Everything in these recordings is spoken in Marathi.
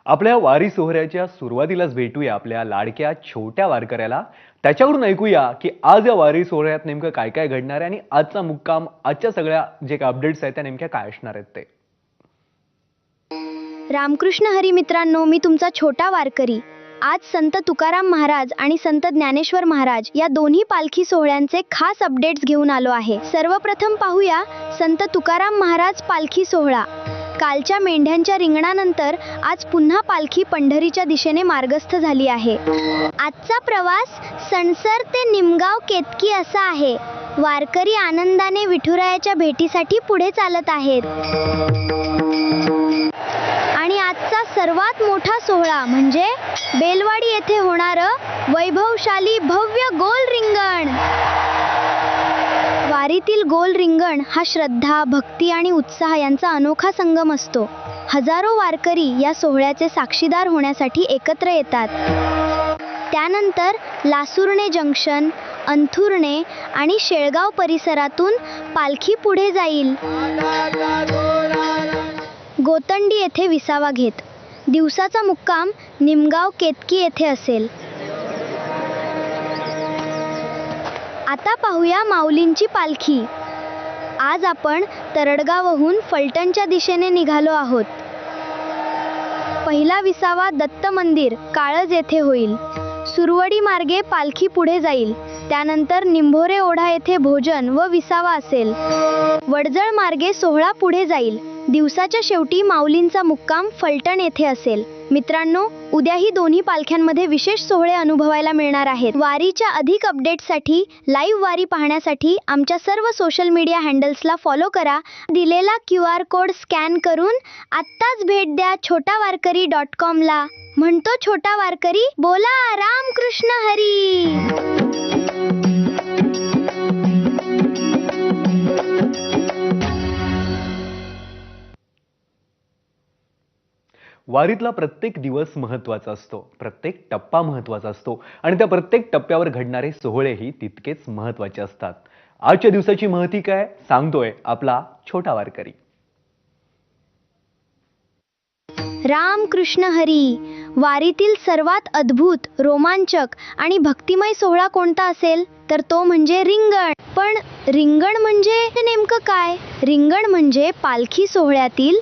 आपल्या वारी सोहळ्याच्या सुरुवातीलाच भेटूया आपल्या लाडक्या छोट्या वारकऱ्याला. त्याच्याकडून ऐकूया की आज या वारी सोहळ्यात नेमकं काय काय घडणार आहे आणि आजचा मुक्काम, आजच्या सगळ्या जे काय अपडेट्स आहेत त्या नेमक्या काय असणार आहेत ते. रामकृष्ण हरी मित्रांनो, मी तुमचा छोटा वारकरी. आज संत तुकाराम महाराज आणि संत ज्ञानेश्वर महाराज या दोन्ही पालखी सोहळ्यांचे खास अपडेट्स घेऊन आलो आहे. सर्वप्रथम पाहूया संत तुकाराम महाराज पालखी सोहळा. कालच्या मेंढ्यांच्या रिंगणानंतर आज पुन्हा पालखी पंढरीच्या दिशेने मार्गस्थ झाली आहे. आजचा प्रवास सणसर ते निमगाव केतकी असा आहे. वारकरी आनंदाने विठुरायाच्या भेटीसाठी पुढे चालत आहेत. आणि आजचा सर्वात मोठा सोहळा म्हणजे बेलवाडी येथे होणारं वैभवशाली भव्य गोल रिंगण. वारीतील गोल रिंगण हा श्रद्धा, भक्ती आणि उत्साह यांचा अनोखा संगम असतो. हजारो वारकरी या सोहळ्याचे साक्षीदार होण्यासाठी एकत्र येतात. त्यानंतर लासुर्णे जंक्शन, अंथुर्णे आणि शेळगाव परिसरातून पालखी पुढे जाईल. गोतंडी येथे विसावा घेत दिवसाचा मुक्काम निमगाव केतकी येथे असेल. आता पाहूया माऊलींची पालखी. आज आपण तरडगावहून फलटणच्या दिशेने निघालो आहोत. पहिला विसावा दत्त मंदिर काळज येथे होईल. सुरवडी मार्गे पालखी पुढे जाईल. त्यानंतर निंभोरे ओढा येथे भोजन व विसावा असेल. वडजळ मार्गे सोहळा पुढे जाईल. दिवसाच्या शेवटी माऊलींचा मुक्काम फलटण येथे असेल. मित्रांनो, उद्याही दोन्ही पालख्यांमध्ये विशेष सोहळे अनुभवायला मिळणार आहेत. वारीच्या अधिक अपडेट्ससाठी, लाईव्ह वारी पाहण्यासाठी आमच्या सर्व सोशल मीडिया हँडल्सला फॉलो करा. दिलेला QR कोड स्कॅन करून आत्ताच भेट द्या छोटावारकरी.com ला. म्हणतो छोटा वारकरी, बोला रामकृष्ण हरी. वारीतला प्रत्येक दिवस महत्त्वाचा असतो, प्रत्येक टप्पा महत्त्वाचा असतो आणि त्या प्रत्येक टप्प्यावर घडणारे सोहळेही तितकेच महत्त्वाचे असतात. आजच्या दिवसाची महती काय सांगतोय आपला छोटा वारकरी. रामकृष्ण हरी. वारीतील सर्वात अद्भुत, रोमांचक आणि भक्तिमय सोहळा कोणता असेल तर तो म्हणजे रिंगण. पण रिंगण म्हणजे नेमकं काय? रिंगण म्हणजे पालखी सोहळ्यातील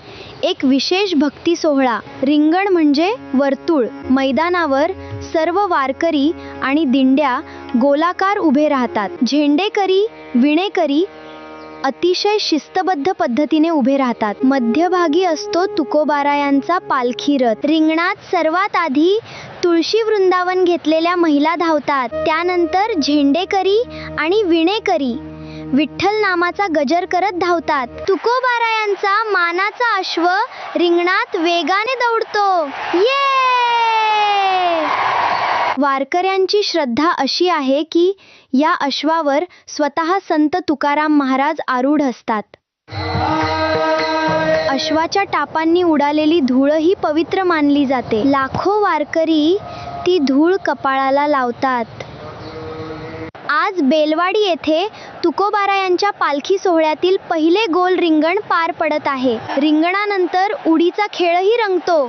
एक विशेष भक्ती सोहळा. रिंगण म्हणजे वर्तुळ. मैदानावर सर्व वारकरी आणि दिंड्या गोलाकार उभे राहतात. झेंडेकरी, विणेकरी अतिशय शिस्तबद्ध पद्धतीने उभे राहतात. मध्यभागी असतो तुकोबारायांचा पालखी रथ. रिंगणात सर्वात आधी तुळशी वृंदावन घेतलेल्या महिला धावतात. त्यानंतर झेंडेकरी आणि विणेकरी विठ्ठल नामाचा गजर करत धावतात. तुकोबारायांचा मानाचा अश्व रिंगणात वेगाने दौडतो. वारकऱ्यांची श्रद्धा अशी आहे की या अश्वावर स्वतः संत तुकाराम महाराज आरूढ असतात. अश्वाच्या टापांनी उडालेली धूळ ही पवित्र मानली जाते. लाखो वारकरी ती धूळ कपाळाला लावतात. आज बेलवाडी येथे तुकोबारायांच्या पालखी सोहळ्यातील पहिले गोल रिंगण पार पडत आहे. रिंगणानंतर उडीचा खेळही रंगतो.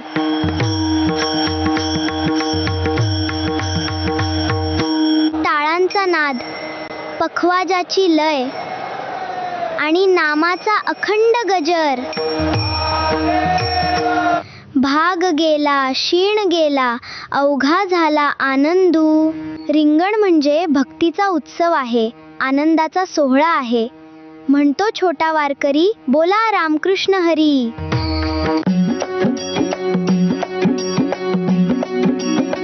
टाळांचा नाद, पखवाजाची लय आणि नामाचा अखंड गजर. भाग गेला, शीण गेला, अवघा झाला आनंदू. रिंगण म्हणजे भक्तीचा उत्सव आहे, आनंदाचा सोहळा आहे. म्हणतो छोटा वारकरी, बोला रामकृष्ण हरी.